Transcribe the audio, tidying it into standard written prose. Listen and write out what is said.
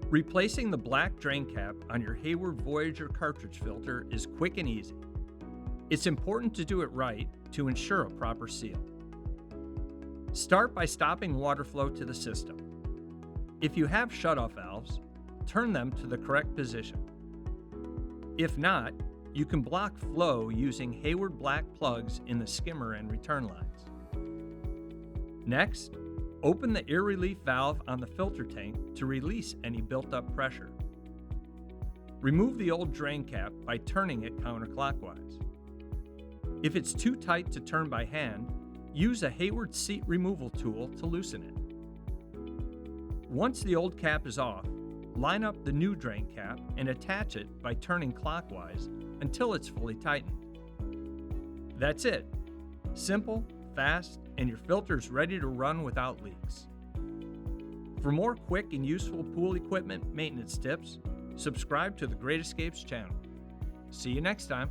Replacing the black drain cap on your Hayward Voyager cartridge filter is quick and easy. It's important to do it right to ensure a proper seal. Start by stopping water flow to the system. If you have shutoff valves, turn them to the correct position. If not, you can block flow using Hayward Black plugs in the skimmer and return lines. Next, open the air relief valve on the filter tank to release any built-up pressure. Remove the old drain cap by turning it counterclockwise. If it's too tight to turn by hand, use a Hayward seat removal tool to loosen it. Once the old cap is off, line up the new drain cap and attach it by turning clockwise until it's fully tightened. That's it. Simple, fast, and your filter's ready to run without leaks. For more quick and useful pool equipment maintenance tips, subscribe to the Great Escapes channel. See you next time.